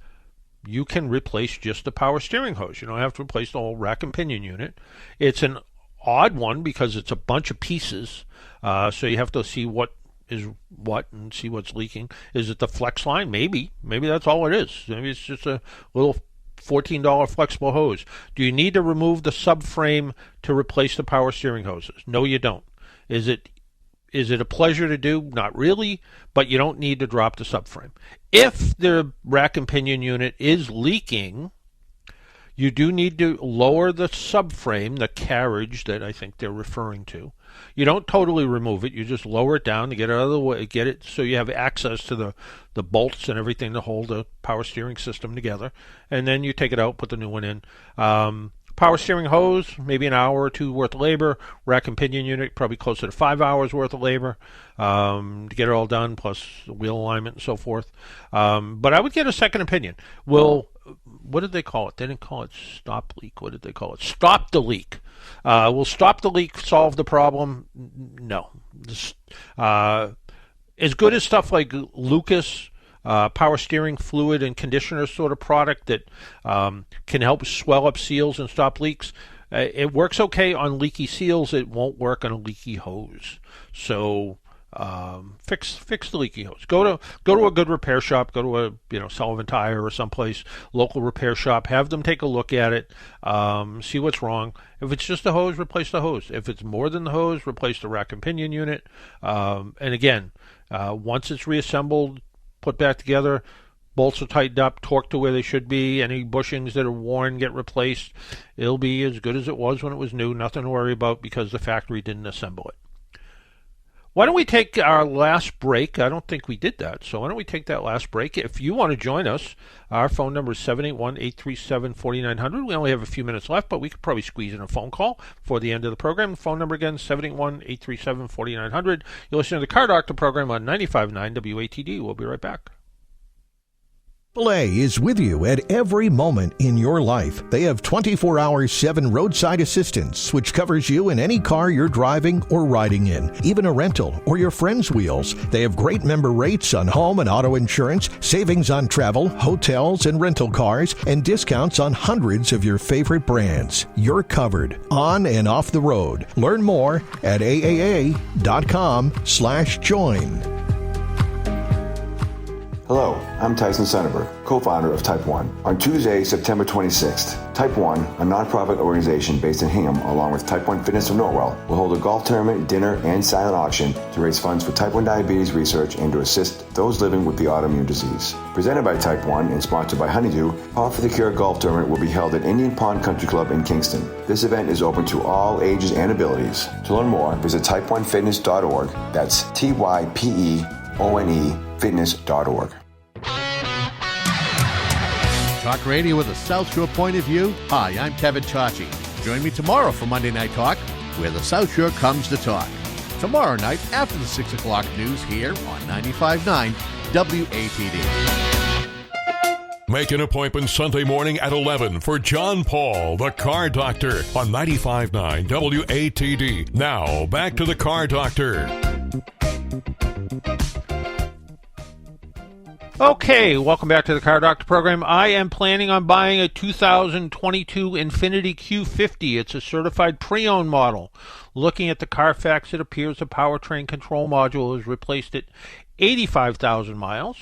you can replace just the power steering hose. You don't have to replace the whole rack and pinion unit. It's an odd one because it's a bunch of pieces, so you have to see what is what and see what's leaking. Is it the flex line? Maybe that's all it is. Maybe it's just a little $14 flexible hose. Do you need to remove the subframe to replace the power steering hoses? No, you don't. Is it Is it a pleasure to do? Not really, but you don't need to drop the subframe. If the rack and pinion unit is leaking, you do need to lower the subframe, the carriage that I think they're referring to. You don't totally remove it. You just lower it down to get it out of the way, get it so you have access to the bolts and everything to hold the power steering system together. And then you take it out, put the new one in. Power steering hose, maybe an hour or two worth of labor. Rack and pinion unit, probably closer to 5 hours worth of labor to get it all done, plus the wheel alignment and so forth. But I would get a second opinion. What did they call it? They didn't call it stop leak. What did they call it? Stop the leak. Will stop the leak solve the problem? No. As good as stuff like Lucas, power steering fluid and conditioner sort of product that can help swell up seals and stop leaks, it works okay on leaky seals. It won't work on a leaky hose. So fix the leaky hose. Go to a good repair shop. Go to a Sullivan Tire or someplace local repair shop. Have them take a look at it. See what's wrong. If it's just a hose, replace the hose. If it's more than the hose, replace the rack and pinion unit. And again, once it's reassembled, put back together, bolts are tightened up, torqued to where they should be. Any bushings that are worn get replaced. It'll be as good as it was when it was new. Nothing to worry about because the factory didn't assemble it. Why don't we take our last break? I don't think we did that, so why don't we take that last break? If you want to join us, our phone number is 781-837-4900. We only have a few minutes left, but we could probably squeeze in a phone call before the end of the program. The phone number again, 781-837-4900. You're listening to the Car Doctor program on 95.9 WATD. We'll be right back. AAA is with you at every moment in your life. They have 24/7 roadside assistance, which covers you in any car you're driving or riding in, even a rental or your friend's wheels. They have great member rates on home and auto insurance, savings on travel, hotels, and rental cars, and discounts on hundreds of your favorite brands. You're covered on and off the road. Learn more at aaa.com/join. Hello, I'm Tyson Sonneberg, co-founder of Type 1. On Tuesday, September 26th, Type 1, a nonprofit organization based in Hingham, along with Type 1 Fitness of Norwell, will hold a golf tournament, dinner, and silent auction to raise funds for Type 1 diabetes research and to assist those living with the autoimmune disease. Presented by Type 1 and sponsored by Honeydew, Power for the Cure golf tournament will be held at Indian Pond Country Club in Kingston. This event is open to all ages and abilities. To learn more, visit type1fitness.org. That's TYPEONE fitness.org. Talk radio with a South Shore point of view. Hi, I'm Kevin Tachi. Join me tomorrow for Monday Night Talk, where the South Shore comes to talk. Tomorrow night, after the 6 o'clock news here on 95.9 WATD. Make an appointment Sunday morning at 11 for John Paul, the Car Doctor, on 95.9 WATD. Now, back to the Car Doctor. Okay, welcome back to the Car Doctor program. I am planning on buying a 2022 Infiniti Q50. It's a certified pre-owned model. Looking at the Carfax, it appears the powertrain control module is replaced at 85,000 miles.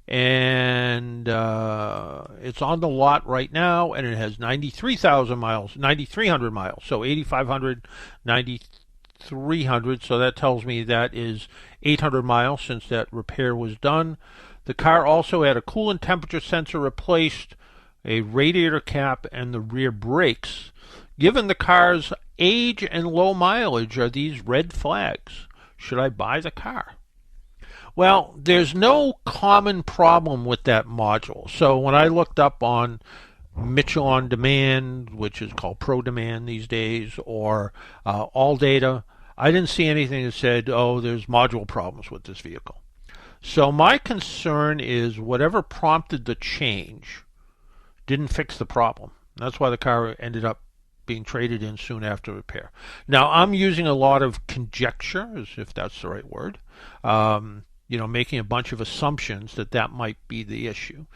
And it's on the lot right now, and it has 93,000 miles, 9,300 miles. So 8,500, 9,300. So that tells me that is 800 miles since that repair was done. The car also had a coolant temperature sensor replaced, a radiator cap, and the rear brakes. Given the car's age and low mileage, are these red flags? Should I buy the car? Well, there's no common problem with that module. So when I looked up on Mitchell on Demand, which is called Pro Demand these days, or All Data, I didn't see anything that said, oh, there's module problems with this vehicle. So my concern is whatever prompted the change didn't fix the problem. That's why the car ended up being traded in soon after repair. Now, I'm using a lot of conjecture, if that's the right word, making a bunch of assumptions that might be the issue.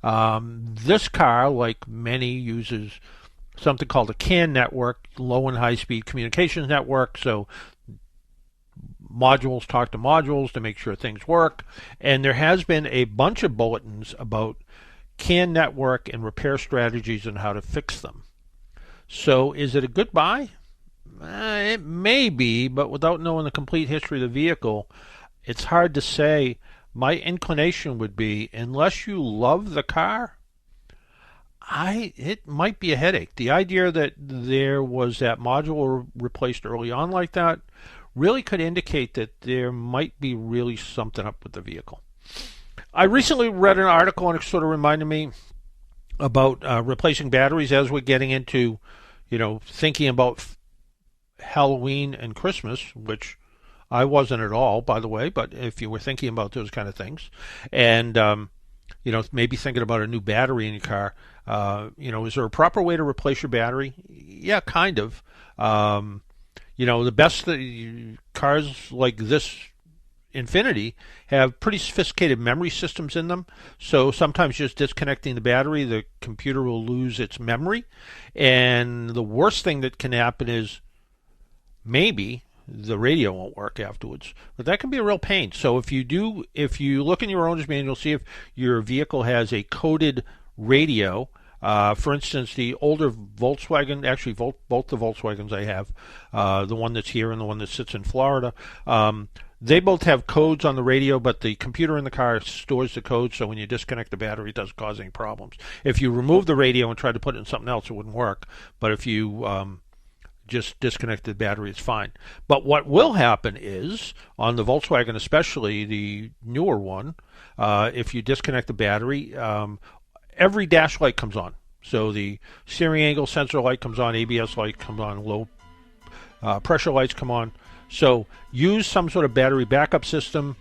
This car, like many, uses something called a CAN network, low and high-speed communications network, so modules talk to modules to make sure things work, and there has been a bunch of bulletins about CAN network and repair strategies and how to fix them. So is it a good buy? It may be, but without knowing the complete history of the vehicle, it's hard to say. My inclination would be, unless you love the car, it might be a headache. The idea that there was that module replaced early on like that really could indicate that there might be really something up with the vehicle. I recently read an article, and it sort of reminded me about replacing batteries as we're getting into, thinking about Halloween and Christmas, which I wasn't at all, by the way, but if you were thinking about those kind of things, and maybe thinking about a new battery in your car, is there a proper way to replace your battery? Yeah, kind of. The best cars like this Infinity have pretty sophisticated memory systems in them, so sometimes just disconnecting the battery, the computer will lose its memory, and the worst thing that can happen is maybe the radio won't work afterwards. But that can be a real pain. So if you look in your owner's manual, see if your vehicle has a coded radio. For instance, the older Volkswagen, actually both the Volkswagens I have, the one that's here and the one that sits in Florida, they both have codes on the radio, but the computer in the car stores the code, so when you disconnect the battery, it doesn't cause any problems. If you remove the radio and try to put it in something else, it wouldn't work. But if you just disconnect the battery, it's fine. But what will happen is, on the Volkswagen especially, the newer one, if you disconnect the battery, every dash light comes on. So the steering angle sensor light comes on, ABS light comes on, low pressure lights come on. So use some sort of battery backup system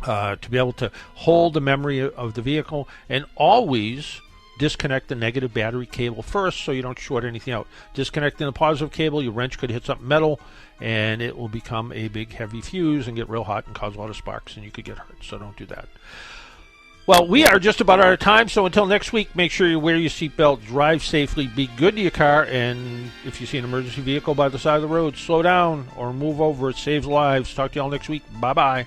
to be able to hold the memory of the vehicle, and always disconnect the negative battery cable first so you don't short anything out. Disconnecting the positive cable, your wrench could hit something metal and it will become a big heavy fuse and get real hot and cause a lot of sparks, and you could get hurt, so don't do that. Well, we are just about out of time, so until next week, make sure you wear your seatbelt, drive safely, be good to your car, and if you see an emergency vehicle by the side of the road, slow down or move over. It saves lives. Talk to you all next week. Bye-bye.